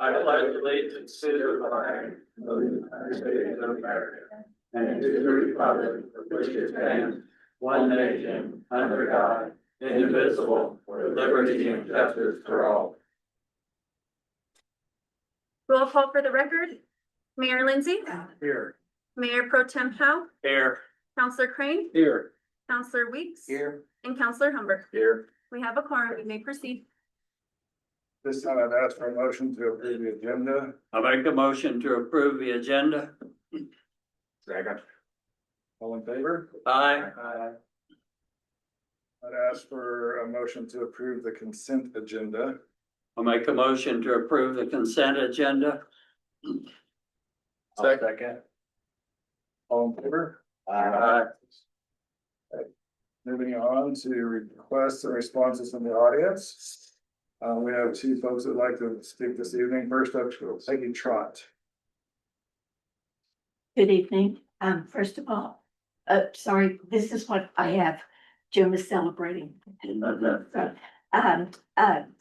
I pledge allegiance to the flag of the United States of America and to the republic for which it stands, one nation, under God, indivisible, with liberty and justice for all. Roll call for the record. Mayor Lindsay. Here. Mayor Pro Tem Howe. Here. Counselor Crane. Here. Counselor Weeks. Here. And Counselor Humber. Here. We have a quorum. We may proceed. This time I'd ask for a motion to approve the agenda. I make a motion to approve the agenda. Second. All in favor? Aye. I'd ask for a motion to approve the consent agenda. I make a motion to approve the consent agenda. Second. All in favor? Aye. Moving on to requests and responses from the audience. We have two folks that would like to speak this evening. First up, Peggy Trott. Good evening. First of all, sorry, this is what I have. Jim is celebrating.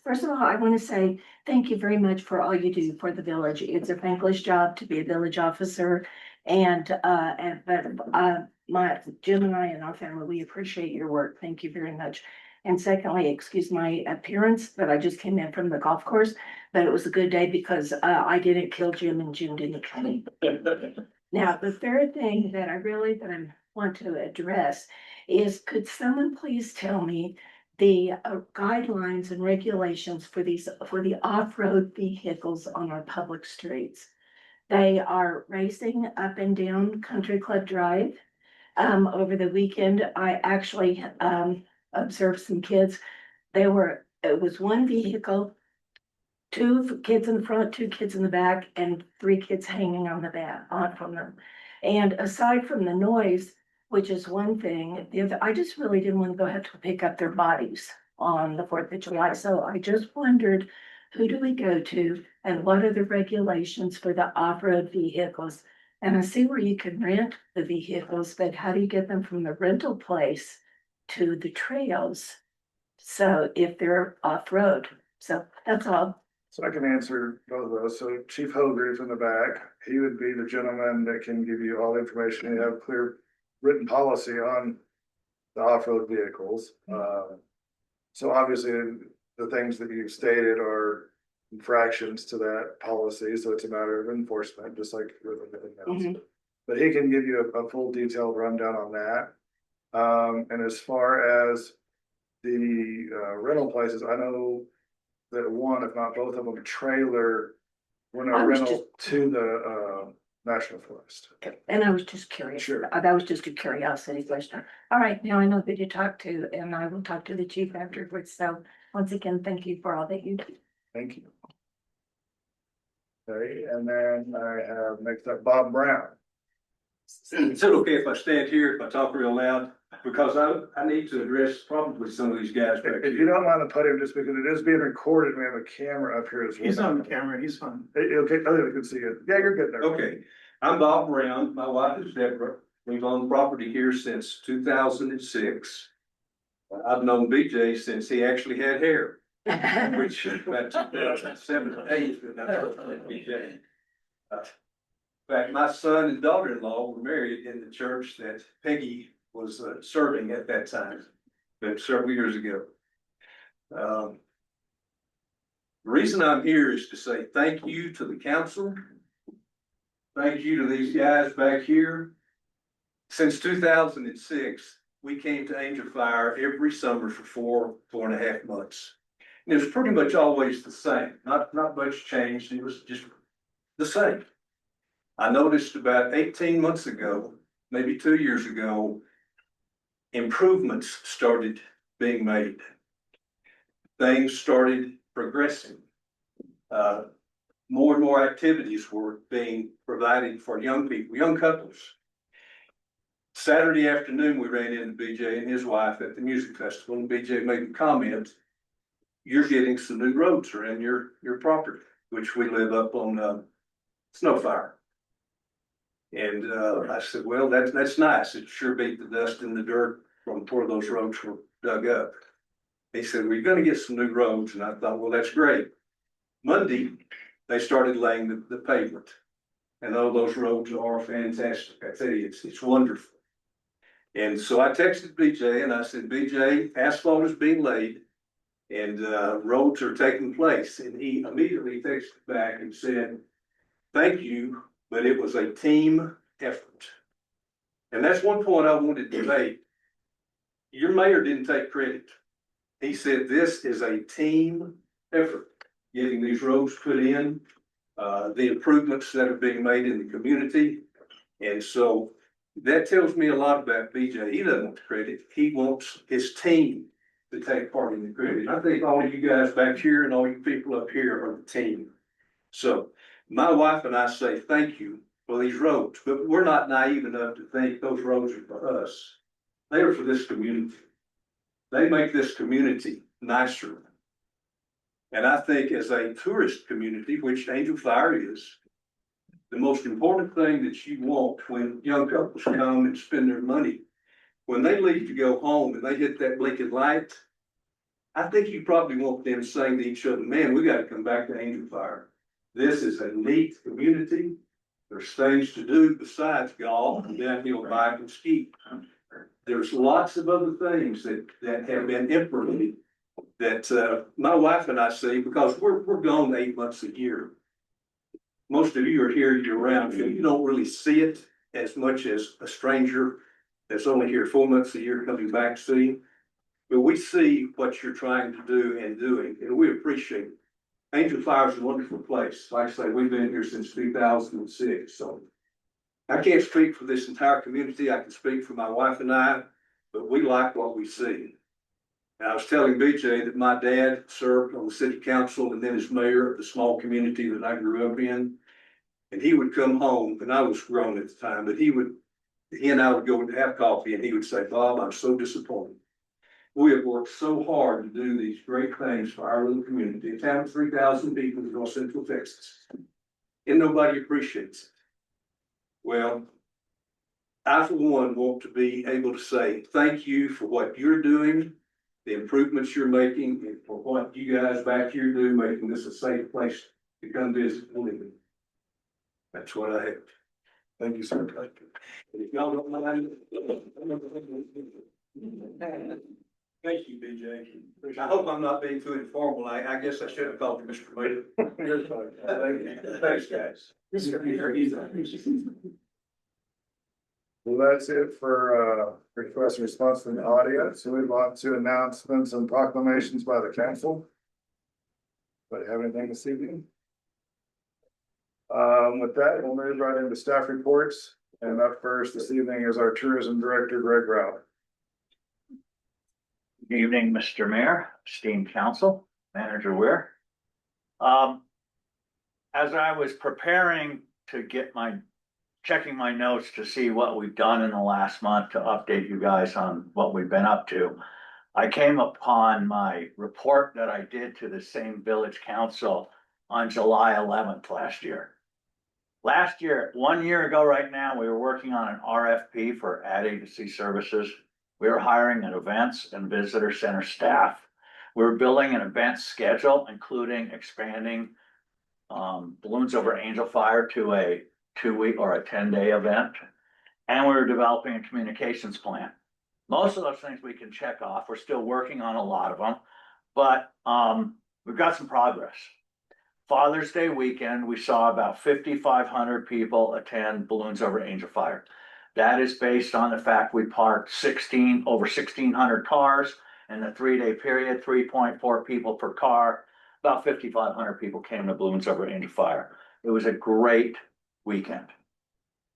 First of all, I want to say thank you very much for all you do for the village. It's a thankless job to be a village officer. My Jim and I and our family, we appreciate your work. Thank you very much. And secondly, excuse my appearance, but I just came in from the golf course, but it was a good day because I didn't kill Jim and Jim didn't kill me. Now, the third thing that I want to address is, could someone please tell me the guidelines and regulations for the off-road vehicles on our public streets? They are racing up and down Country Club Drive. Over the weekend, I actually observed some kids. It was one vehicle, 2 kids in the front, 2 kids in the back, and 3 kids hanging on the back from them. And aside from the noise, which is one thing, I just really didn't want to go have to pick up their bodies on the 4th of July. So I just wondered, who do we go to and what are the regulations for the off-road vehicles? And I see where you can rent the vehicles, but how do you get them from the rental place to the trails? So if they're off-road, so that's all. So I can answer both of those. So Chief Hogrefe in the back, he would be the gentleman that can give you all the information. You have clear written policy on the off-road vehicles. So obviously the things that you've stated are infractions to that policy. So it's a matter of enforcement, just like with everything else. But he can give you a full detailed rundown on that. And as far as the rental places, I know that one, if not both of them, trailer rental to the National Forest. And I was just curious. Sure. That was just a curiosity question. All right, now I know who to talk to, and I will talk to the chief afterwards. So once again, thank you for all that you do. Thank you. Okay, and then I have next up Bob Brown. Is it okay if I stand here, if I talk real loud? Because I need to address probably some of these guys back If you here. don't mind the podium, just because it is being recorded, we have a camera up here as well. He's on the camera, he's fine. Okay, I can see it. Yeah, you're good there. Okay, I'm Bob Brown. My wife is Deborah. We've owned property here since 2006. I've known BJ since he actually had hair, which is about 2007 or 8 when I first met BJ. In fact, my son and daughter-in-law were married in the church that Peggy was serving at that time, but several years ago. The reason I'm here is to say thank you to the council. Thank you to these guys back here. Since 2006, we came to Angel Fire every summer for 4.5 months. And it was pretty much always the same, not much changed. It was just the same. I noticed about 18 months ago, maybe 2 years ago, improvements started being made. Things started progressing. More and more activities were being provided for young people, young couples. Saturday afternoon, we ran into BJ and his wife at the music festival, and BJ made a comment, "You're getting some new roads around your property," which we live up on Snowfire. And I said, well, that's nice. It sure beat the dust in the dirt from before those roads were dug up. He said, we're gonna get some new roads, and I thought, well, that's great. Monday, they started laying the pavement. And all those roads are fantastic. I tell you, it's wonderful. And so I texted BJ and I said, BJ, asphalt is being laid and roads are taking place. And he immediately texted back and said, thank you, but it was a team effort. And that's one point I wanted to make. Your mayor didn't take credit. He said, this is a team effort, getting these roads put in, the improvements that are being made in the community. And so that tells me a lot about BJ. He doesn't want the credit. He wants his team to take part in the credit. I think all of you guys back here and all you people up here are the team. So my wife and I say thank you for these roads, but we're not naive enough to think those roads are for us. They are for this community. They make this community nicer. And I think as a tourist community, which Angel Fire is, the most important thing that you want when young couples come and spend their money, when they leave to go home and they hit that blinking light, I think you probably want them saying to each other, man, we got to come back to Angel Fire. This is a neat community. There's things to do besides golf and downhill bike and ski. There's lots of other things that have been implemented that my wife and I see, because we're gone 8 months a year. Most of you are here year round, so you don't really see it as much as a stranger that's only here 4 months a year coming back to see. But we see what you're trying to do and doing, and we appreciate it. Angel Fire is a wonderful place. Like I say, we've been here since 2006, so I can't speak for this entire community. I can speak for my wife and I, but we like what we see. And I was telling BJ that my dad served on the city council and then as mayor of the small community that I grew up in. And he would come home, and I was grown at the time, but he and I would go to have coffee and he would say, Bob, I'm so disappointed. We have worked so hard to do these great things for our little community, a town of 3,000 people in North Central Texas. And nobody appreciates it. Well, I, for one, want to be able to say thank you for what you're doing, the improvements you're making, and for what you guys back here do, making this a safe place to come visit and live in. That's what I have. Thank you, sir. If y'all don't mind. Thank you, BJ. I hope I'm not being too informal. I guess I should have called you Mr. Mayor. You're fine. Thanks, guys. Well, that's it for request and response from the audience. So we move on to announcements and proclamations by the council. Anybody have anything this evening? With that, we'll move right into staff reports. And up first this evening is our tourism director, Greg Rao. Good evening, Mr. Mayor, esteemed council, Manager Weir. As I was preparing to checking my notes to see what we've done in the last month to update you guys on what we've been up to, I came upon my report that I did to the same village council on July 11th last year. Last year, 1 year ago right now, we were working on an RFP for ad agency services. We were hiring an events and visitor center staff. We were building an event schedule, including expanding Balloons Over Angel Fire to a 2-week or a 10-day event. And we were developing a communications plan. Most of those things we can check off. We're still working on a lot of them, but we've got some progress. Father's Day weekend, we saw about 5,500 people attend Balloons Over Angel Fire. That is based on the fact we parked over 1,600 cars in the 3-day period, 3.4 people per car. About 5,500 people came to Balloons Over Angel Fire. It was a great weekend.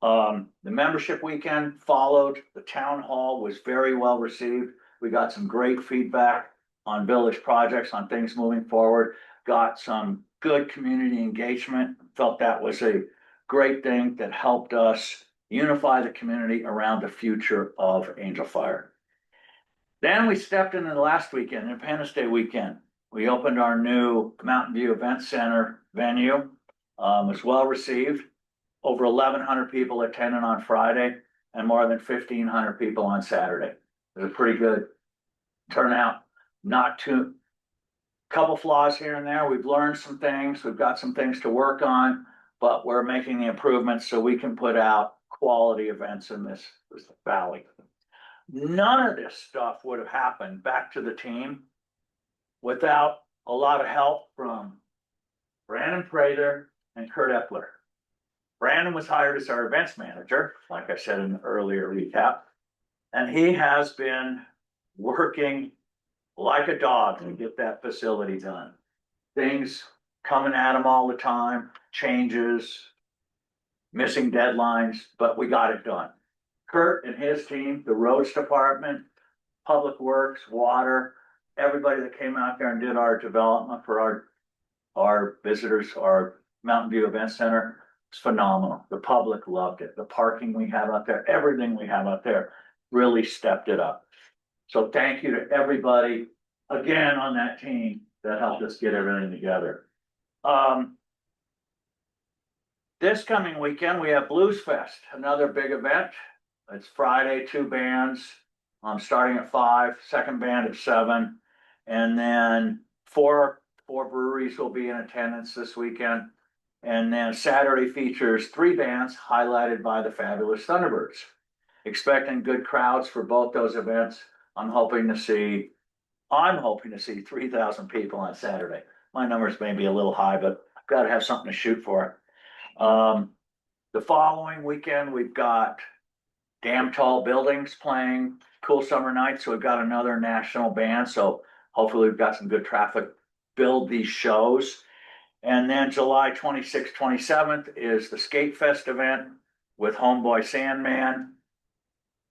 The membership weekend followed. The town hall was very well received. We got some great feedback on village projects, on things moving forward. Got some good community engagement. Felt that was a great thing that helped us unify the community around the future of Angel Fire. Then we stepped into the last weekend, Independence Day weekend. We opened our new Mountain View Event Center venue. It was well received. Over 1,100 people attended on Friday and more than 1,500 people on Saturday. It was a pretty good turnout. not too. Couple flaws here and there. We've learned some things. We've got some things to work on, but we're making the improvements so we can put out quality events in this valley. None of this stuff would have happened, back to the team, without a lot of help from Brandon Prather and Kurt Epler. Brandon was hired as our events manager, like I said in the earlier recap, and he has been working like a dog to get that facility done. Things coming at him all the time, changes, missing deadlines, but we got it done. Kurt and his team, the roads department, public works, water, everybody that came out there and did our development for our visitors, our Mountain View Event Center, it's phenomenal. The public loved it. The parking we have out there, everything we have out there really stepped it up. So thank you to everybody again on that team that helped us get everything together. This coming weekend, we have Blues Fest, another big event. It's Friday, 2 bands, starting at 5, second band at 7. And then four breweries will be in attendance this weekend. And then Saturday features 3 bands highlighted by the fabulous Thunderbirds. Expecting good crowds for both those events. I'm hoping to see 3,000 people on Saturday. My numbers may be a little high, but I've got to have something to shoot for. The following weekend, we've got Damn Tall Buildings playing Cool Summer Nights. So we've got another national band. So hopefully we've got some good traffic, build these shows. And then July 26th, 27th is the Skate Fest event with Homeboy Sandman.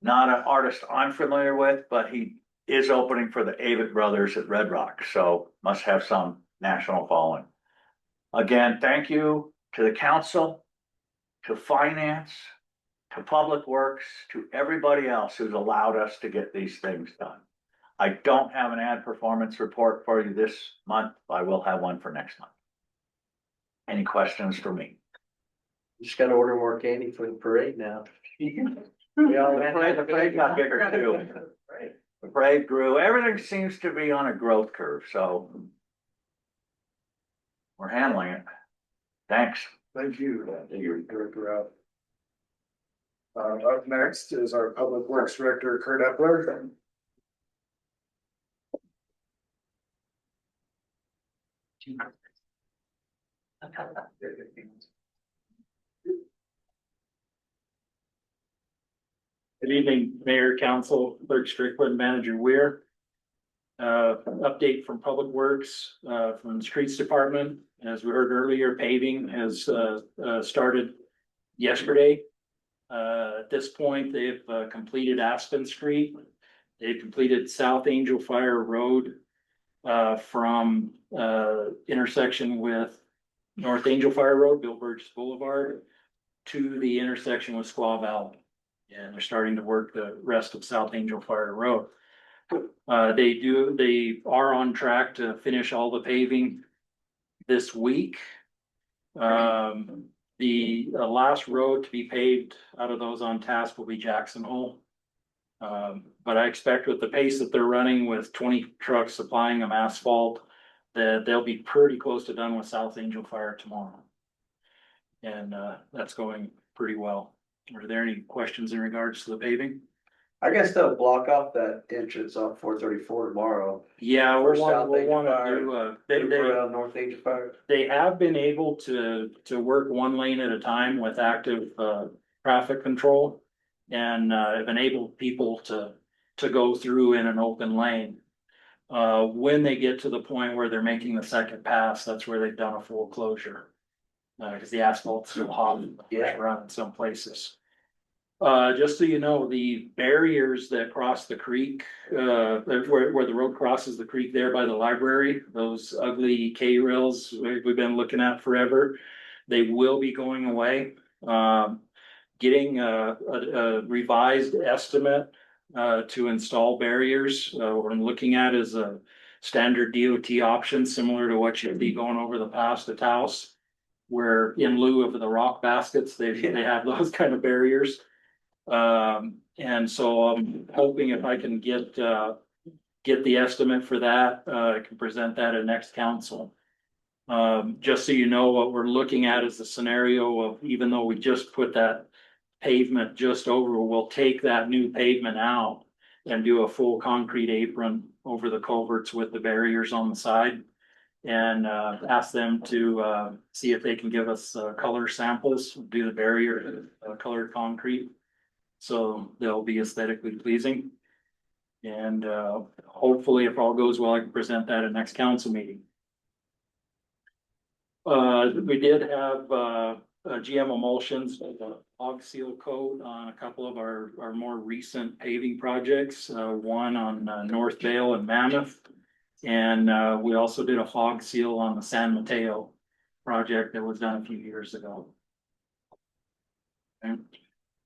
Not an artist I'm familiar with, but he is opening for the Avett Brothers at Red Rock. So must have some national following. Again, thank you to the council, to finance, to public works, to everybody else who's allowed us to get these things done. I don't have an ad performance report for you this month. I will have one for next month. Any questions for me? Just gotta order more candy for the parade now. The parade got bigger too. The parade grew. Everything seems to be on a growth curve, so we're handling it. Thanks. Thank you, Director Ralph. Up next is our Public Works Director, Kurt Epler. Good evening, Mayor, Council, Clerk Strickland, Manager Weir. Update from Public Works, from the Streets Department. As we heard earlier, paving has started yesterday. At this point, they've completed Aspen Street. They've completed South Angel Fire Road from intersection with North Angel Fire Road, Bill Burgess Boulevard, to the intersection with Squaw Valley. And they're starting to work the rest of South Angel Fire Road. They are on track to finish all the paving this week. The last road to be paved out of those on task will be Jackson Hole. But I expect with the pace that they're running with 20 trucks supplying them asphalt, that they'll be pretty close to done with South Angel Fire tomorrow. And that's going pretty well. Are there any questions in regards to the paving? I guess they'll block off that entrance on 434 tomorrow. Yeah, For we'll South want Angel to Fire. do, Around North Angel Fire. they have been able to work one lane at a time with active traffic control. And have enabled people to go through in an open lane. When they get to the point where they're making the second pass, that's where they've done a full closure. Because the asphalt's still hot and around in some places. Just so you know, the barriers that cross the creek, where the road crosses the creek there by the library, those ugly K-rails we've been looking at forever, they will be going away. Getting a revised estimate to install barriers, what I'm looking at is a standard DOT option, similar to what you'd be going over the pass at Taos, where in lieu of the rock baskets, they have those kind of barriers. And so I'm hoping if I can get get the estimate for that, I can present that at next council. Just so you know, what we're looking at is the scenario of, even though we just put that pavement just over, we'll take that new pavement out and do a full concrete apron over the culverts with the barriers on the side. And ask them to see if they can give us color samples, do the barrier colored concrete. So they'll be aesthetically pleasing. And hopefully, if all goes well, I can present that at next council meeting. We did have GM emulsions, hog seal coat on a couple of our more recent paving projects, one on North Vale and Mammoth. And we also did a hog seal on the San Mateo project that was done a few years ago. And,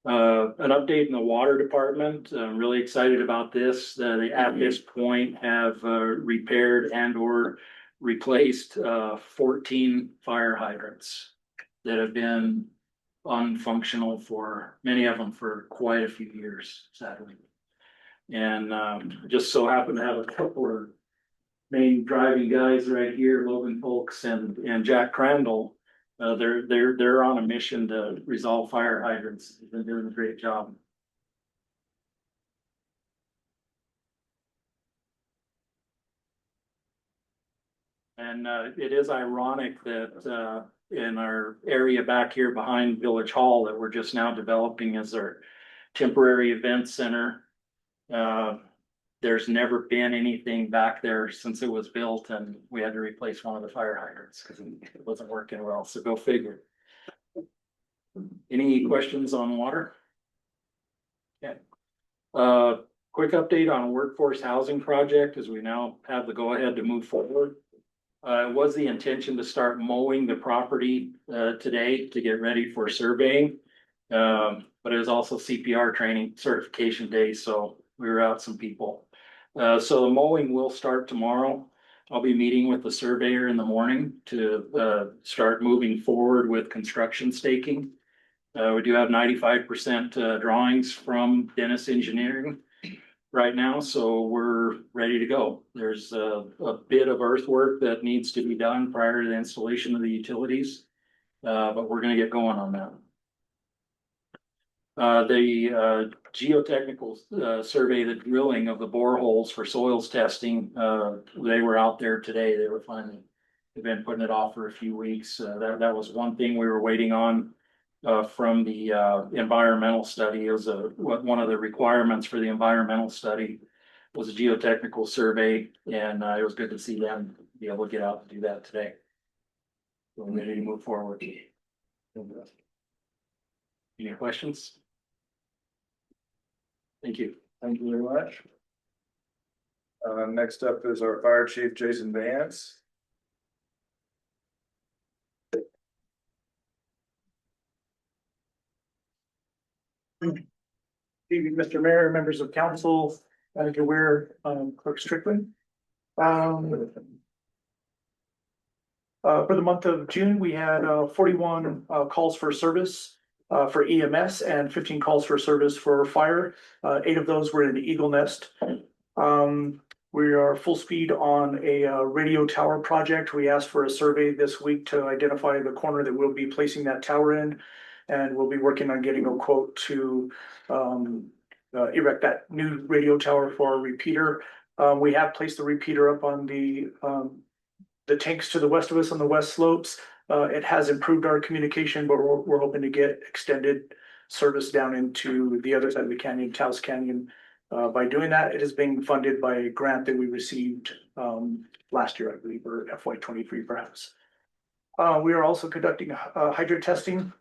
an update in the water department. I'm really excited about this. They at this point have repaired and or replaced 14 fire hydrants that have been unfunctional for many of them for quite a few years, sadly. And just so happen to have a couple of main driving guys right here, Logan Folks and Jack Crandall. They're on a mission to resolve fire hydrants. They've been doing a great job. And it is ironic that in our area back here behind Village Hall that we're just now developing as our temporary event center. There's never been anything back there since it was built, and we had to replace one of the fire hydrants because it wasn't working well. So go figure. Any questions on water? Yeah. Quick update on workforce housing project as we now have the go ahead to move forward. It was the intention to start mowing the property today to get ready for surveying. But it was also CPR training certification day, so we were out some people. So the mowing will start tomorrow. I'll be meeting with the surveyor in the morning to start moving forward with construction staking. We do have 95% drawings from Dennis Engineering right now, so we're ready to go. There's a bit of earthwork that needs to be done prior to the installation of the utilities, but we're gonna get going on that. The geotechnical survey, the drilling of the boreholes for soils testing, they were out there today. They've been putting it off for a few weeks. That was one thing we were waiting on from the environmental study. It was one of the requirements for the environmental study was a geotechnical survey, and it was good to see them be able to get out and do that today. So we're ready to move forward. Any questions? Thank you. Thank you very much. Next up is our fire chief, Jason Vance. Evening, Mr. Mayor, members of council, Manager Ware, Clerk Strickland. For the month of June, we had 41 calls for service for EMS and 15 calls for service for fire. 8 of those were in Eagle Nest. We are full speed on a radio tower project. We asked for a survey this week to identify the corner that we'll be placing that tower in. And we'll be working on getting a quote to erect that new radio tower for our repeater. We have placed the repeater up on the tanks to the west of us on the west slopes. It has improved our communication, but we're hoping to get extended service down into the other side of the canyon, Taos Canyon. By doing that, it is being funded by a grant that we received last year, I believe, or FY23 perhaps. We are also conducting hydrant testing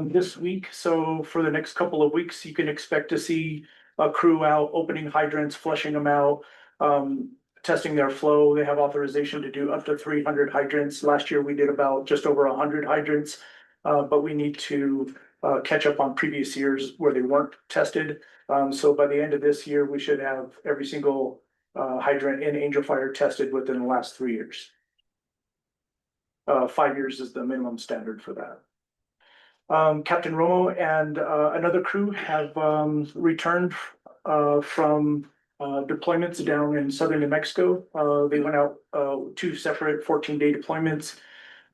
this week. So for the next couple of weeks, you can expect to see a crew out opening hydrants, flushing them out, testing their flow. They have authorization to do up to 300 hydrants. Last year, we did about just over 100 hydrants, but we need to catch up on previous years where they weren't tested. So by the end of this year, we should have every single hydrant in Angel Fire tested within the last 3 years. 5 years is the minimum standard for that. Captain Romo and another crew have returned from deployments down in southern New Mexico. They went out, 2 separate 14-day deployments.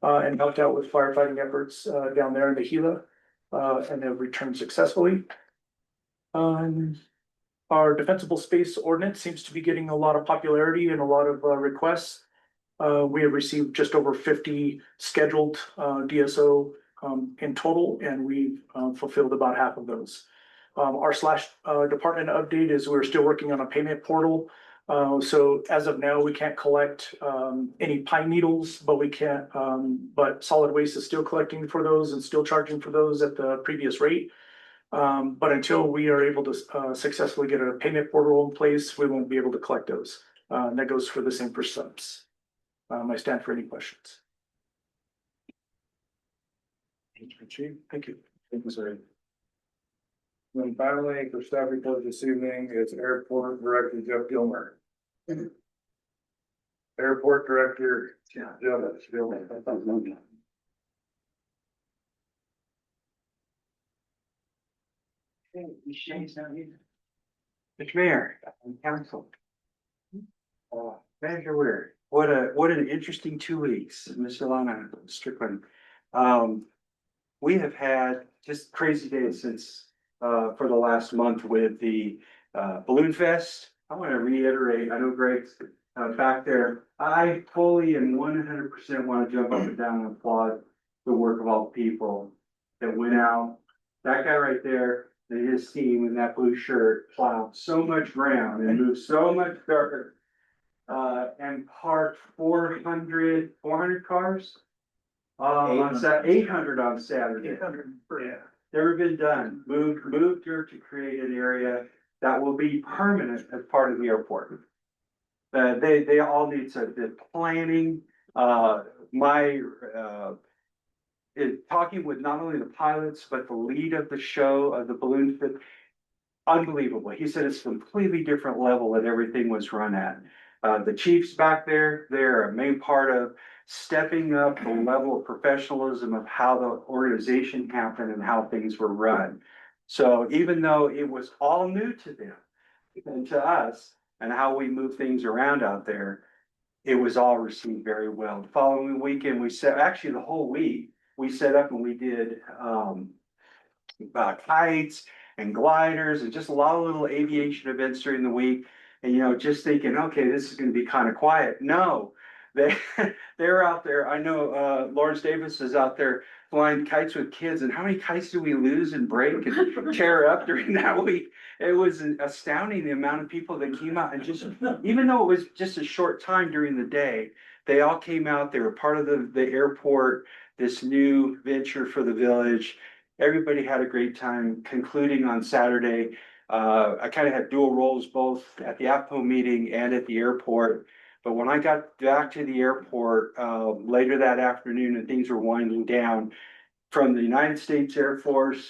And helped out with firefighting efforts, down there in the Gila, and have returned successfully. Our defensible space ordinance seems to be getting a lot of popularity and a lot of, requests. We have received just over 50 scheduled, DSO, in total, and we've, fulfilled about half of those. Our department update is we're still working on a payment portal. So as of now, we can't collect any pine needles, but we can't, but solid waste is still collecting for those and still charging for those at the previous rate. But until we are able to successfully get a payment portal in place, we won't be able to collect those. And that goes for the same for subs. I stand for any questions. Thank you. Thank you, sir. And then finally, for staff report this evening is Airport Director Jeff Gilmer. Airport Director Jeff Gilmer. Mr. Mayor, and council. Manager Weir, what an interesting 2 weeks, Ms. Ilana Strickland. We have had just crazy days since, for the last month with the, Balloon Fest. I want to reiterate, I know Greg's, back there. I fully and 100% want to jump up and down and applaud the work of all the people that went out. That guy right there and his team in that blue shirt plowed so much ground and moved so much dirt. And parked 400 cars. On 800 on Saturday. 800, yeah. Never been done. Moved dirt to create an area that will be permanent as part of the airport. They all need the planning, talking with not only the pilots, but the lead of the show, of the balloon fit. Unbelievable. He said it's a completely different level that everything was run at. The chiefs back there, they're a main part of stepping up the level of professionalism of how the organization happened and how things were run. So even though it was all new to them and to us and how we move things around out there, it was all received very well. The following weekend, actually the whole week, we set up and we did kites and gliders and just a lot of little aviation events during the week. And, just thinking, okay, this is gonna be kind of quiet. No, they're out there. I know, Lawrence Davis is out there flying kites with kids, and how many kites do we lose and break and tear up during that week? It was astounding the amount of people that came out and just, even though it was just a short time during the day, they all came out. They were part of the airport, this new venture for the village. Everybody had a great time. Concluding on Saturday, I kind of had dual roles both at the APPO meeting and at the airport. But when I got back to the airport later that afternoon and things were winding down, from the United States Air Force,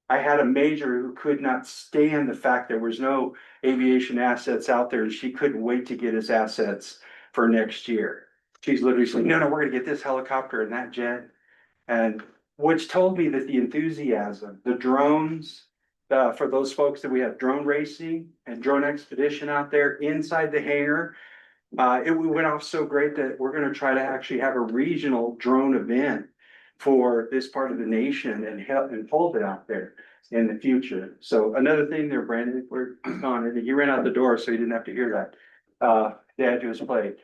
I had a major who could not stand the fact there was no aviation assets out there, and she couldn't wait to get his assets for next year. She's literally saying, no, we're gonna get this helicopter and that jet. And which told me that the enthusiasm, the drones, for those folks that we have drone racing and drone expedition out there inside the hangar. It went off so great that we're gonna try to actually have a regional drone event for this part of the nation and hold it out there in the future. So another thing there, Brandon, we're on it. He ran out the door, so you didn't have to hear that. Dad to his plate.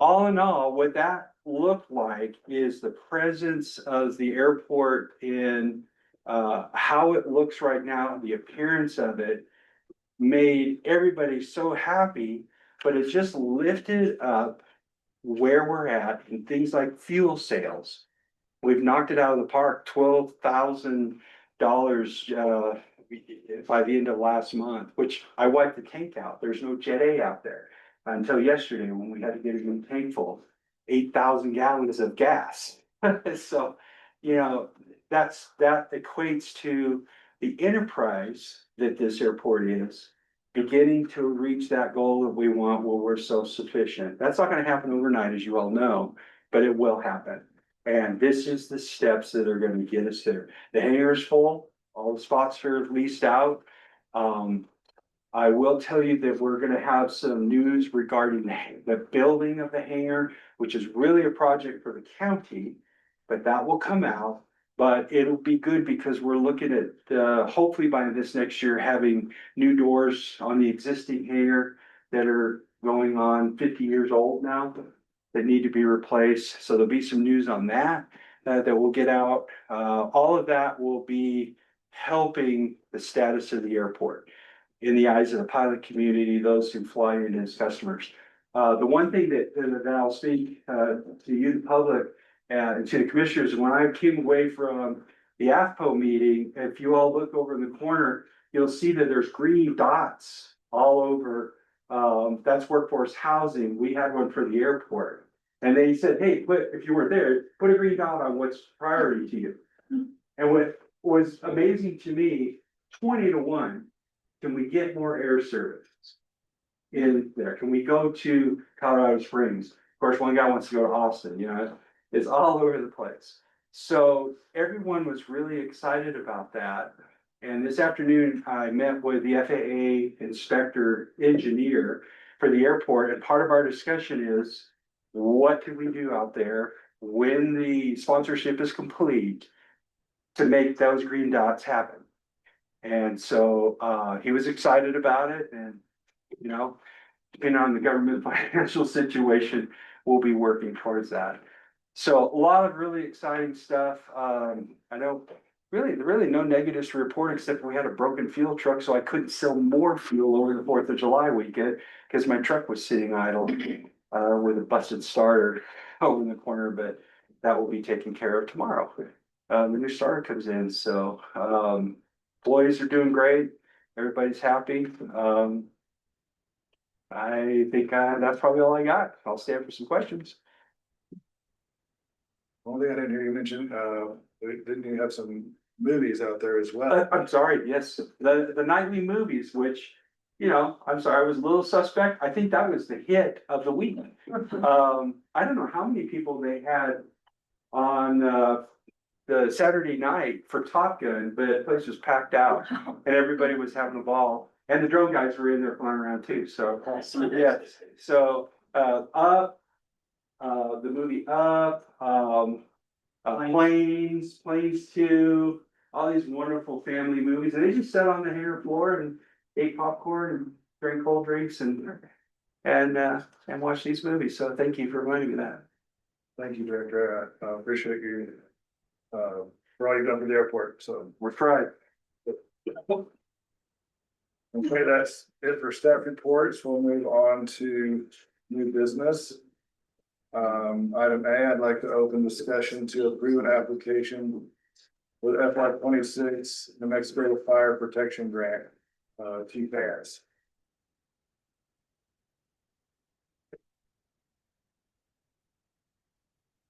All in all, what that looked like is the presence of the airport in how it looks right now, the appearance of it made everybody so happy, but it just lifted up where we're at and things like fuel sales. We've knocked it out of the park, $12,000 by the end of last month, which I wiped the tank out. There's no Jet A out there until yesterday when we had to get a new tank full, 8,000 gallons of gas. So, that equates to the enterprise that this airport is beginning to reach that goal that we want where we're self-sufficient. That's not gonna happen overnight, as you all know, but it will happen. And this is the steps that are gonna get us there. The hangar is full, all the spots are leased out. I will tell you that we're gonna have some news regarding the building of the hangar, which is really a project for the county. But that will come out, but it'll be good because we're looking at, hopefully by this next year, having new doors on the existing hangar that are going on 50 years old now, that need to be replaced. So there'll be some news on that, that will get out. All of that will be helping the status of the airport in the eyes of the pilot community, those who fly in as customers. The one thing that I'll speak to you, the public, and to the commissioners, when I came away from the AFPO meeting, if you all look over in the corner, you'll see that there's green dots all over. That's workforce housing. We had one for the airport. And they said, hey, if you weren't there, put a green dot on what's priority to you. And what was amazing to me, 20-1, can we get more air service in there? Can we go to Colorado Springs? Of course, one guy wants to go to Austin, you know, it's all over the place. So everyone was really excited about that. And this afternoon, I met with the FAA inspector engineer for the airport. And part of our discussion is, what can we do out there when the sponsorship is complete to make those green dots happen? And so he was excited about it, and you know, depending on the government financial situation, we'll be working towards that. So a lot of really exciting stuff. I know really no negatives to report, except we had a broken fuel truck, so I couldn't sell more fuel over the 4th of July weekend because my truck was sitting idle with a busted starter over in the corner, but that will be taken care of tomorrow. The new starter comes in, so employees are doing great. Everybody's happy. I think that's probably all I got. I'll stand for some questions. One thing I didn't hear you mention, didn't you have some movies out there as well? I'm sorry, yes, the nightly movies, which, you know, I'm sorry, I was a little suspect. I think that was the hit of the week. I don't know how many people they had on the Saturday night for Top Gun, but the place was packed out and everybody was having a ball. And the drone guys were in there flying around too, so, yeah, so, Up, the movie Up, Planes 2, all these wonderful family movies, and they just sat on the hangar floor and ate popcorn and drank cold drinks and watched these movies, so thank you for reminding me of that. Thank you, Director. I appreciate you, for all you've done for the airport, so. We're trying. Okay, that's it for staff reports. We'll move on to new business. Item A, I'd like to open discussion to approve an application with FY 26 New Mexico Fire Protection Grant, TPAS.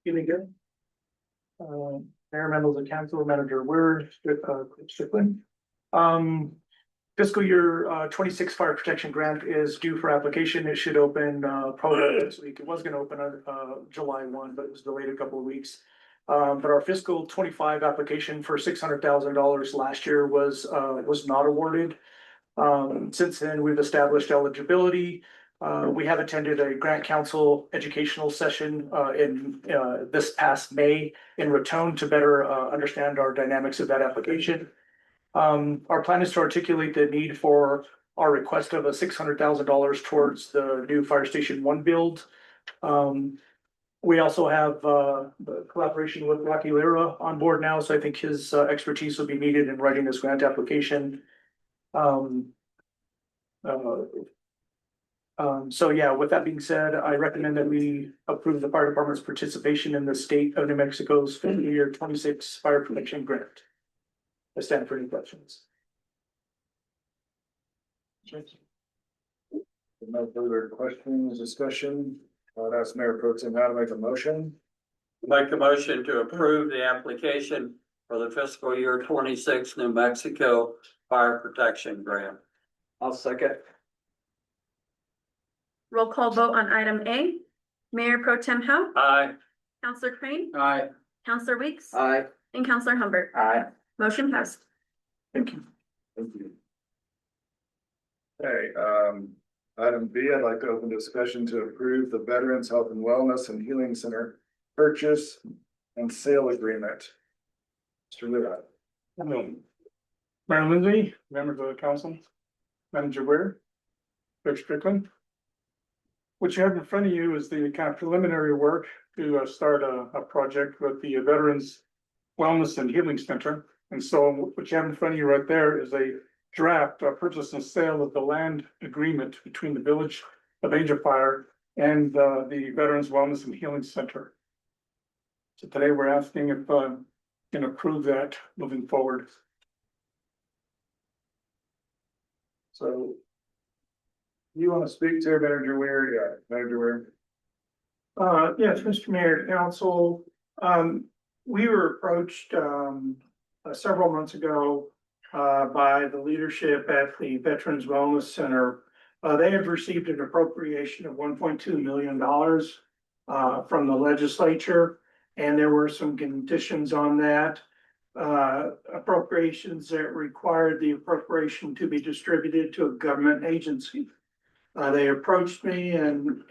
Feeling good? Mayor, members of council, Manager Word, Strickland. Fiscal year 26 fire protection grant is due for application. It should open probably this week. It was gonna open on July 1, but it was delayed a couple of weeks. But our fiscal 25 application for $600,000 last year was not awarded. Since then, we've established eligibility. We have attended a grant council educational session in this past May in Raton to better understand our dynamics of that application. Our plan is to articulate the need for our request of a $600,000 towards the new Fire Station 1 build. We also have the collaboration with Rocky Lira on board now, so I think his expertise will be needed in writing this grant application. So yeah, with that being said, I recommend that we approve the fire department's participation in the state of New Mexico's fiscal year 26 fire protection grant. I stand for any questions. No further questions, discussion. I'd ask Mayor Pro Tem how to make a motion. Make a motion to approve the application for the fiscal year 26 New Mexico Fire Protection Grant. I'll second. Roll call vote on item A. Mayor Pro Tem Howe, Aye. Counselor Crane, Aye. Counselor Weeks, Aye. and Counselor Humbert. Aye. Motion passed. Thank you. Thank you. Okay, item B, I'd like to open discussion to approve the Veterans Health and Wellness and Healing Center purchase and sale agreement. Mr. Lewis. Mayor Lindsay, members of the council, Manager Ware, Rick Strickland. What you have in front of you is the kind of preliminary work to start a project with the Veterans Wellness and Healing Center. And so what you have in front of you right there is a draft purchase and sale of the land agreement between the Village of Angel Fire and the Veterans Wellness and Healing Center. So today we're asking if can approve that moving forward. So. You want to speak to Manager Ware? Yeah, Manager Ware. Yes, Mr. Mayor, Council, we were approached, several months ago, by the leadership at the Veterans Wellness Center. They have received an appropriation of $1.2 million, from the legislature, and there were some conditions on that. Appropriations that required the appropriation to be distributed to a government agency. They approached me and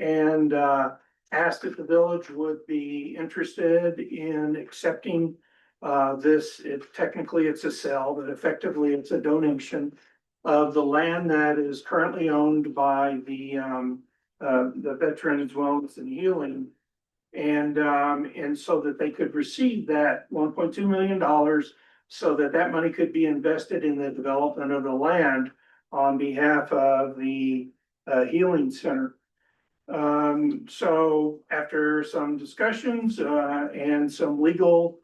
asked if the village would be interested in accepting this. Technically it's a sale, but effectively it's a donation of the land that is currently owned by the Veterans Wellness and Healing. And so that they could receive that $1.2 million so that that money could be invested in the development of the land on behalf of the Healing Center. So after some discussions and some legal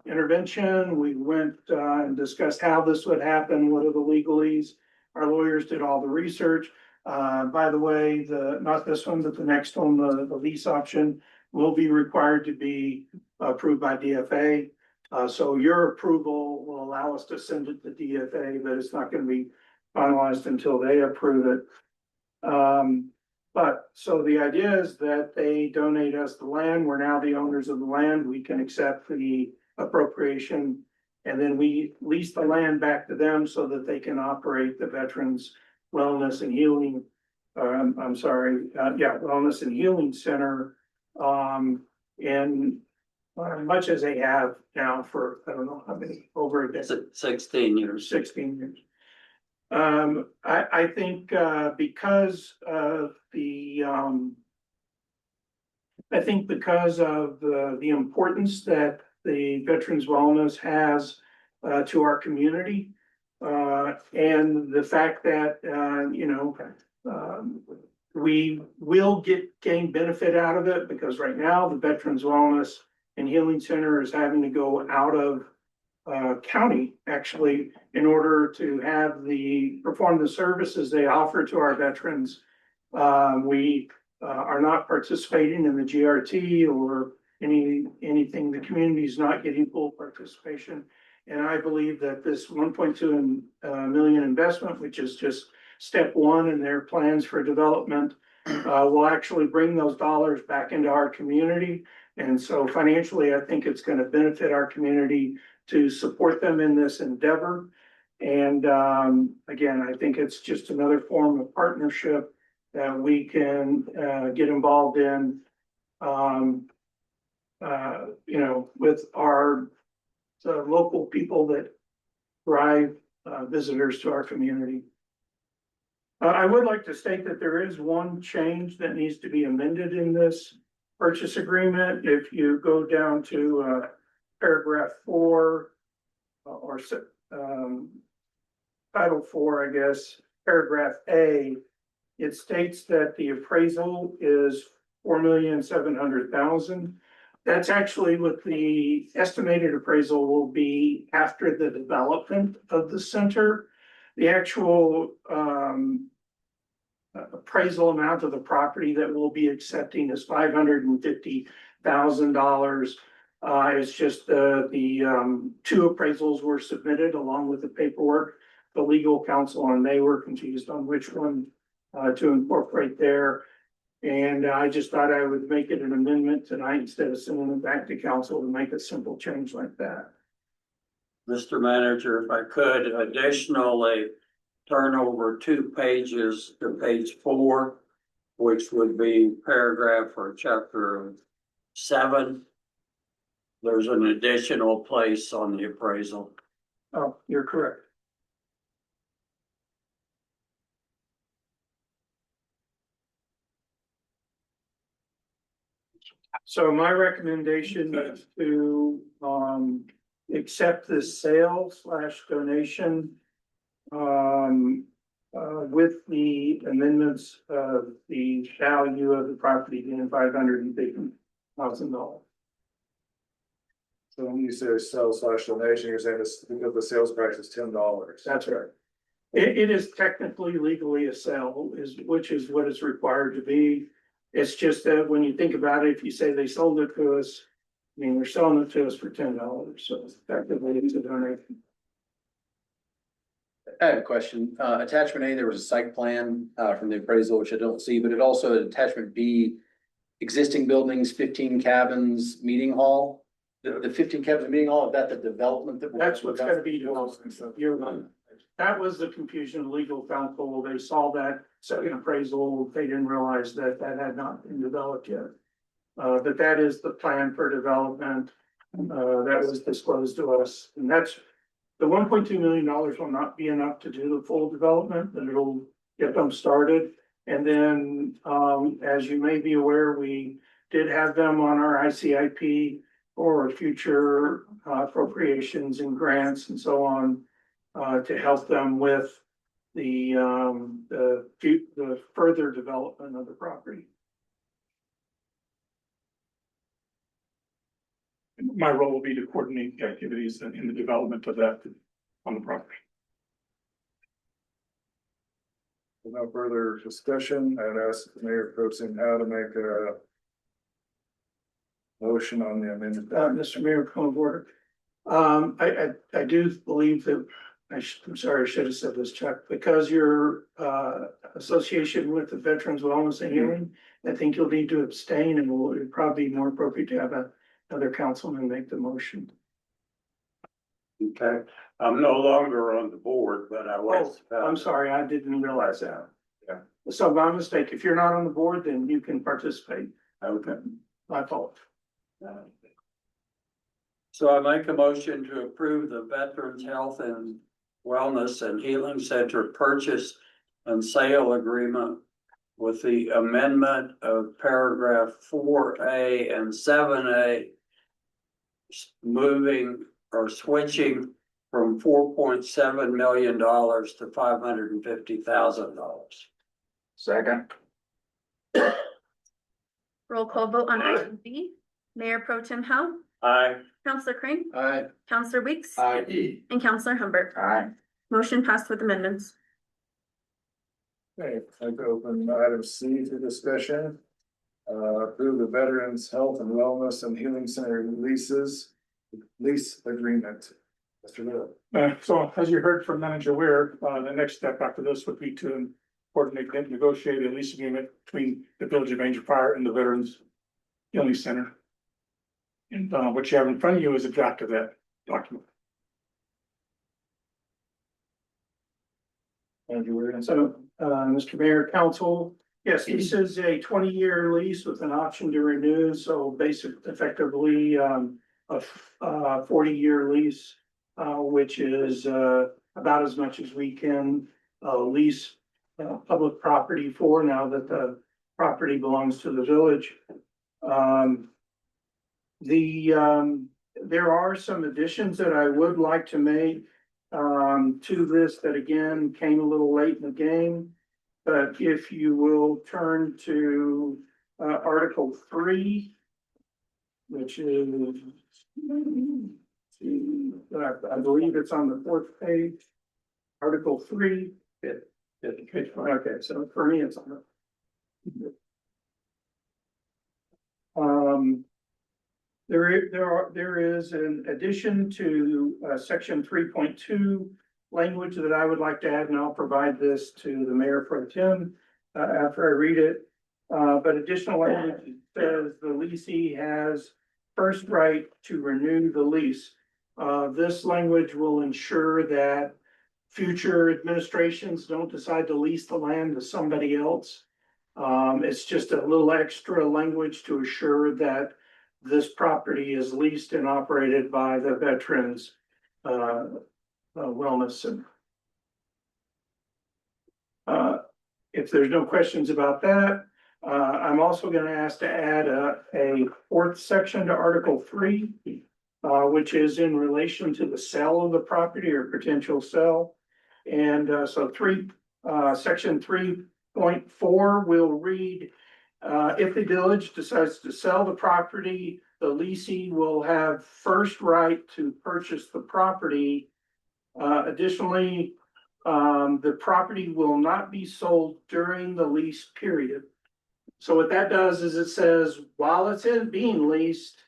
intervention, we went and discussed how this would happen, what are the legalese. Our lawyers did all the research. By the way, not this one, but the next one, the lease option will be required to be approved by DFA. So your approval will allow us to send it to DFA, but it's not going to be finalized until they approve it. But so the idea is that they donate us the land. We're now the owners of the land. We can accept the appropriation, and then we lease the land back to them so that they can operate the Veterans Wellness and Healing. Wellness and Healing Center. And much as they have now for, I don't know how many, over a decade. 16 years. 16 years. I think because of the importance that the Veterans Wellness has to our community, and the fact that we will gain benefit out of it, because right now the Veterans Wellness and Healing Center is having to go out of county actually in order to perform the services they offer to our veterans. We are not participating in the GRT or anything. The community is not getting full participation. And I believe that this 1.2 million investment, which is just step one in their plans for development, will actually bring those dollars back into our community. And so financially, I think it's going to benefit our community to support them in this endeavor. And again, I think it's just another form of partnership that we can get involved in, with the local people that drive visitors to our community. I would like to state that there is one change that needs to be amended in this purchase agreement. If you go down to paragraph 4 or title 4, I guess, paragraph A, it states that the appraisal is $4,700,000. That's actually what the estimated appraisal will be after the development of the center. The actual appraisal amount of the property that we'll be accepting is $550,000. It's just the 2 appraisals were submitted along with the paperwork, the legal counsel, and they were confused on which one to incorporate there. And I just thought I would make it an amendment tonight instead of sending it back to council to make a simple change like that. Mr. Manager, if I could, additionally, turn over 2 pages to page 4, which would be paragraph or chapter 7. There's an additional place on the appraisal. Oh, you're correct. So my recommendation is to, accept this sale / donation. With the amendments of the value of the property being $550,000. So when you say sell / donation, you're saying this, because the sales price is $10. That's right. It is technically legally a sale, which is what it's required to be. It's just that when you think about it, if you say they sold it to us, I mean, they're selling it to us for $10, so effectively it's a donation. I have a question. Attachment A, there was a site plan from the appraisal, which I don't see, but it also attachment B, existing buildings, 15 cabins, meeting hall. The 15 cabins meeting hall, is that the development that? That's what's gonna be doing. You're right. That was the confusion, legal counsel, they saw that second appraisal, they didn't realize that that had not been developed yet. But that is the plan for development, that was disclosed to us, and that's. The $1.2 million will not be enough to do the full development, but it'll get them started. And then, as you may be aware, we did have them on our ICIP for future appropriations and grants and so on, to help them with the further development of the property. My role will be to coordinate the activities in the development of that on the property. No further discussion. I'd ask Mayor Pro Tem how to make a motion on the amendment. Mr. Mayor, point of order. I do believe that, I'm sorry, I should have said this, Chuck, because your association with the Veterans Wellness and Healing, I think you'll need to abstain, and it will probably be more appropriate to have another councilman make the motion. Okay, I'm no longer on the board, but I was. I'm sorry, I didn't realize that. Yeah. So my mistake, if you're not on the board, then you can participate. Okay. My fault. So I make a motion to approve the Veterans Health and Wellness and Healing Center purchase and sale agreement with the amendment of paragraph 4A and 7A, moving or switching from $4.7 million to $550,000. Second. Roll call vote on item B. Mayor Pro Tem Howe, Aye. Counselor Crane, Aye. Counselor Weeks, Aye. and Counselor Humbert. Aye. Motion passed with amendments. Okay, I'd like to open item C to discussion. Approve the Veterans Health and Wellness and Healing Center lease agreement. Mr. Miller. So as you heard from Manager Ware, the next step after this would be to coordinate and negotiate a lease agreement between the Village of Angel Fire and the Veterans Healing Center. And what you have in front of you is a draft of that document. Thank you, William. So, Mr. Mayor, Council, yes, this is a 20-year lease with an option to renew, so effectively, a 40-year lease, which is, about as much as we can, lease, public property for now that the property belongs to the village. There are some additions that I would like to make to this that again came a little late in the game. But if you will turn to Article 3, which is I believe it's on the 4th page. Article 3. Okay, so for me it's on the there is an addition to section 3.2 language that I would like to add, and I'll provide this to the Mayor Pro Tem after I read it. But additional language says the leasee has first right to renew the lease. This language will ensure that future administrations don't decide to lease the land to somebody else. It's just a little extra language to assure that this property is leased and operated by the Veterans Wellness Center. If there's no questions about that, I'm also gonna ask to add a fourth section to Article 3, which is in relation to the sale of the property or potential sale. And so section 3.4 will read, if the village decides to sell the property, the leasing will have first right to purchase the property. Additionally, the property will not be sold during the lease period. So what that does is it says, while it's being leased,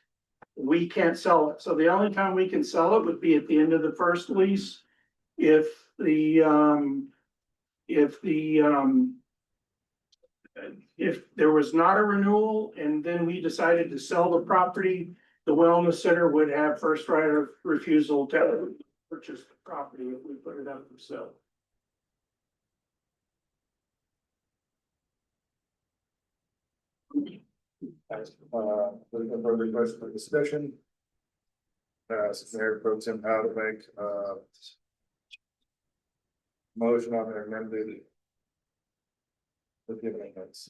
we can't sell it. So the only time we can sell it would be at the end of the first lease. If there was not a renewal and then we decided to sell the property, the wellness center would have first right of refusal to purchase the property if we put it up for sale. Looking for further questions for discussion. Mayor Pro Tem how to make, motion on the amended. Amendments.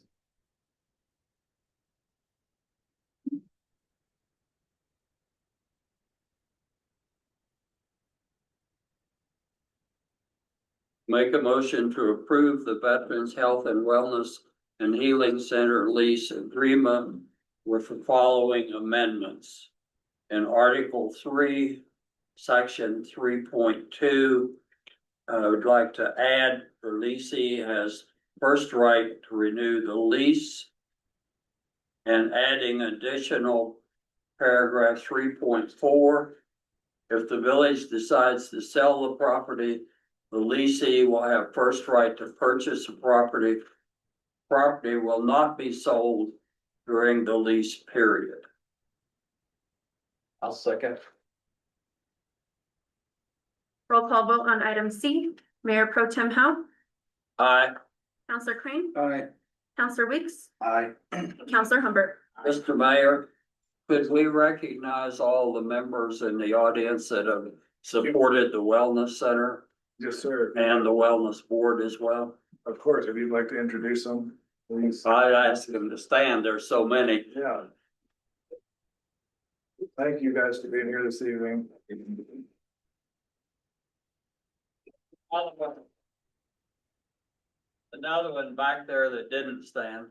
Make a motion to approve the Veterans Health and Wellness and Healing Center lease agreement with the following amendments. In Article 3, Section 3.2, I would like to add the leasee has first right to renew the lease, and adding additional paragraph 3.4. If the village decides to sell the property, the leasee will have first right to purchase the property. Property will not be sold during the lease period. I'll second. Roll call vote on item C. Mayor Pro Tem Howe, Aye. Counselor Crane, Aye. Counselor Weeks, Aye. Counselor Humbert. Mr. Mayor, could we recognize all the members in the audience that have supported the Wellness Center Yes, sir. and the Wellness Board as well? Of course, if you'd like to introduce them, please. I'd ask them to stand. There's so many. Yeah. Thank you guys for being here this evening. Another one back there that didn't stand.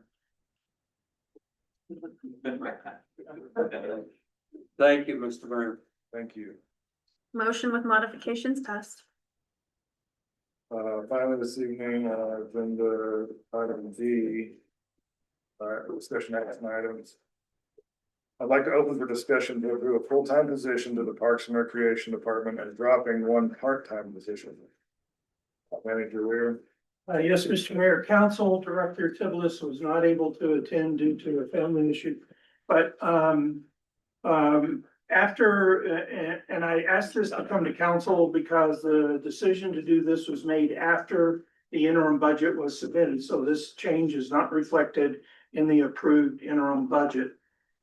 Thank you, Mr. Mayor. Thank you. Motion with modifications passed. Finally, this evening, agenda item D. Discussion action items. I'd like to open for discussion to approve a full-time position to the Parks and Recreation Department and dropping one part-time position. Manager Weir. Yes, Mr. Mayor, Council Director Tibulis was not able to attend due to a family issue. But after, and I asked this to come to council because the decision to do this was made after the interim budget was submitted. So this change is not reflected in the approved interim budget.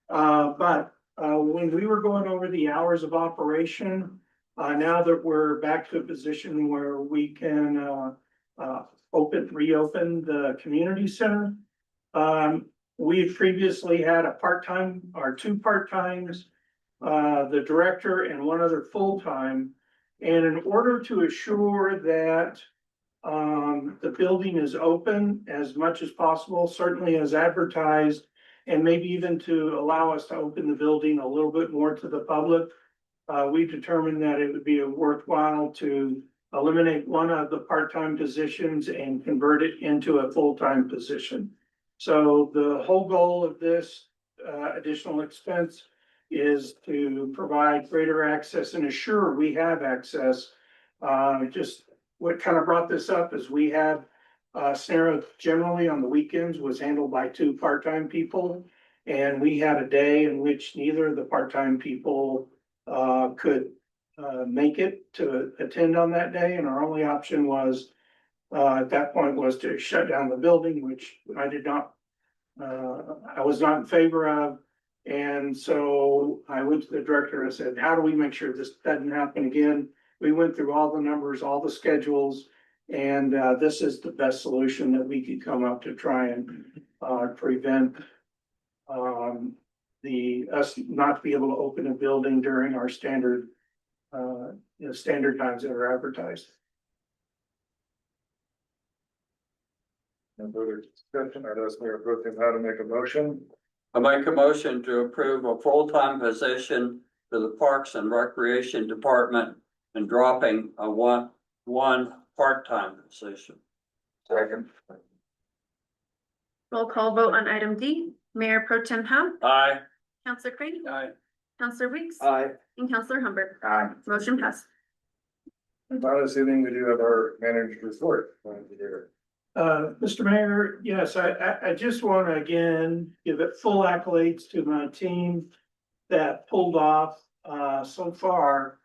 But when we were going over the hours of operation, now that we're back to a position where we can reopen the community center. We've previously had a part-time or two part-times, the director and one other full-time. And in order to assure that the building is open as much as possible, certainly as advertised, and maybe even to allow us to open the building a little bit more to the public, we've determined that it would be worthwhile to eliminate one of the part-time positions and convert it into a full-time position. So the whole goal of this additional expense is to provide greater access and assure we have access. Just what kind of brought this up is we have SNARA generally on the weekends was handled by two part-time people. And we had a day in which neither of the part-time people could make it to attend on that day, and our only option was, at that point, was to shut down the building, which I did not, I was not in favor of. And so I went to the director and said, how do we make sure this doesn't happen again? We went through all the numbers, all the schedules, and this is the best solution that we could come up to try and prevent us not to be able to open a building during our standard standard times that are advertised. No further discussion, I'd ask Mayor Pro Tem how to make a motion. I make a motion to approve a full-time position to the Parks and Recreation Department and dropping a one part-time position. Second. Roll call vote on item D. Mayor Pro Tem Howard, Aye. Counselor Craig, Aye. Counselor Weeks, Aye. and Counselor Humber. Aye. Motion passed. And finally, this evening, we do have our manager's report. Mr. Mayor, yes, I just want to again give it full accolades to my team that pulled off, so far,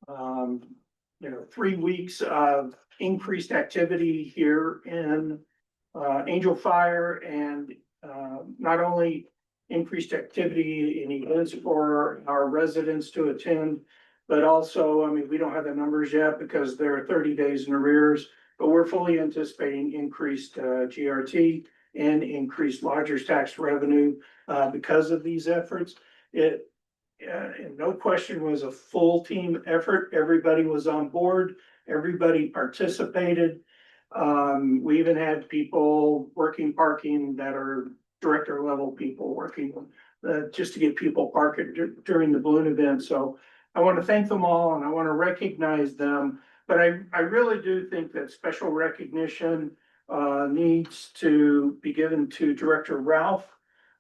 3 weeks of increased activity here in, Angel Fire, and, not only increased activity in events for our residents to attend, but also, I mean, we don't have the numbers yet because they're 30 days in arrears, but we're fully anticipating increased GRT and increased lodgers tax revenue because of these efforts. It, no question, was a full team effort. Everybody was on board. Everybody participated. We even had people working parking that are director level people working just to get people parked during the balloon event. So I want to thank them all and I want to recognize them. But I really do think that special recognition needs to be given to Director Ralph.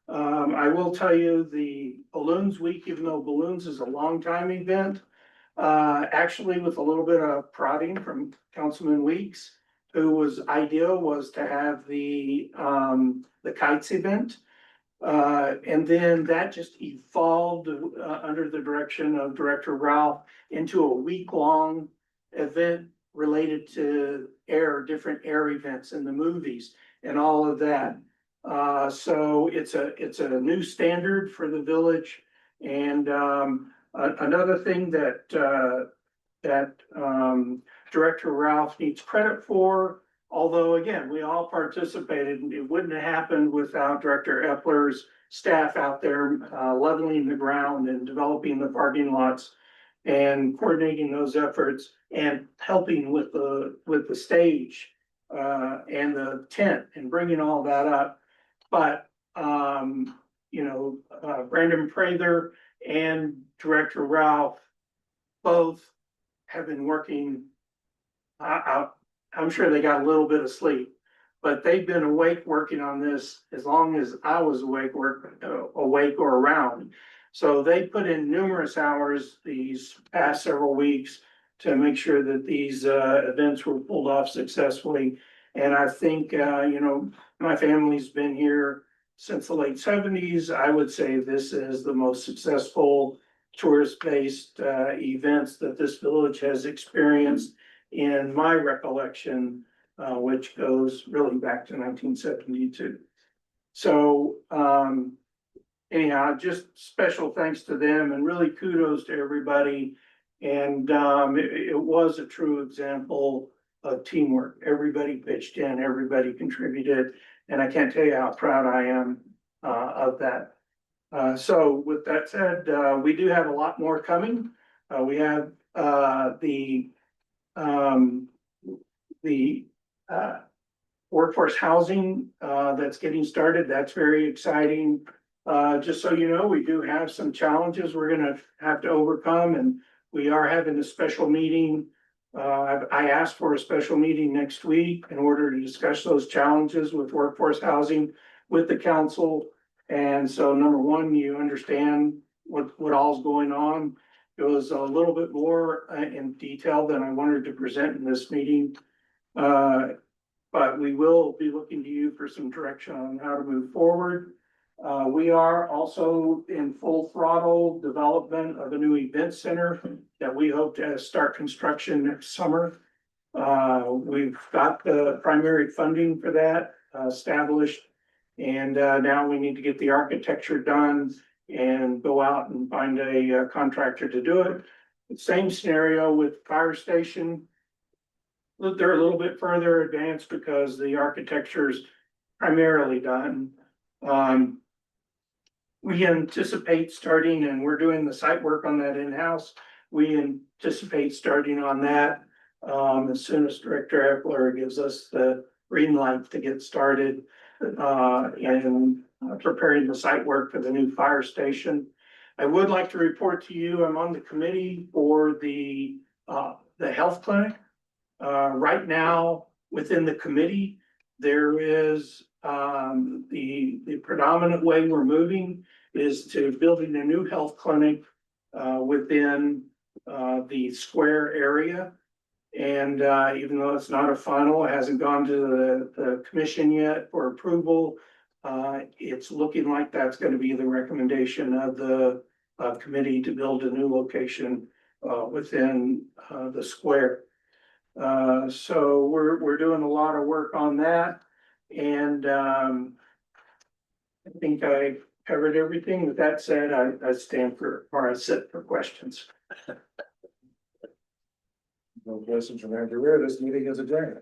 I will tell you the Balloons Week, even though Balloons is a long time event, actually with a little bit of prodding from Councilman Weeks, who was ideal, was to have the kites event. And then that just evolved under the direction of Director Ralph into a week-long event related to different air events in the movies and all of that. So it's a new standard for the village. And another thing that Director Ralph needs credit for, although again, we all participated, it wouldn't have happened without Director Epler's staff out there leveling the ground and developing the parking lots and coordinating those efforts and helping with the stage and the tent and bringing all that up. But Brandon Prather and Director Ralph both have been working. I'm sure they got a little bit of sleep, but they've been awake working on this as long as I was awake or around. So they put in numerous hours these past several weeks to make sure that these events were pulled off successfully. And I think, my family's been here since the late 70s. I would say this is the most successful tourist-based events that this village has experienced in my recollection, which goes really back to 1972. So anyhow, just special thanks to them and really kudos to everybody. And it was a true example of teamwork. Everybody pitched in, everybody contributed, and I can't tell you how proud I am of that. So with that said, we do have a lot more coming. We have the workforce housing that's getting started. That's very exciting. Just so you know, we do have some challenges we're gonna have to overcome, and we are having a special meeting. I asked for a special meeting next week in order to discuss those challenges with workforce housing with the council. And so number one, you understand what all's going on. It was a little bit more in detail than I wanted to present in this meeting. But we will be looking to you for some direction on how to move forward. We are also in full throttle development of a new event center that we hope to start construction next summer. We've got the primary funding for that established. And now we need to get the architecture done and go out and find a contractor to do it. Same scenario with fire station. They're a little bit further advanced because the architecture's primarily done. We anticipate starting, and we're doing the site work on that in-house. We anticipate starting on that as soon as Director Epler gives us the green light to get started and preparing the site work for the new fire station. I would like to report to you, I'm on the committee for the health clinic. Right now, within the committee, there is the predominant way we're moving is to building a new health clinic within the square area. And even though it's not a final, it hasn't gone to the commission yet for approval. It's looking like that's going to be the recommendation of the committee to build a new location within the square. So we're doing a lot of work on that. And I think I covered everything. With that said, I stand for, or I sit for questions. No questions from Andrew Weir. This meeting is adjourned.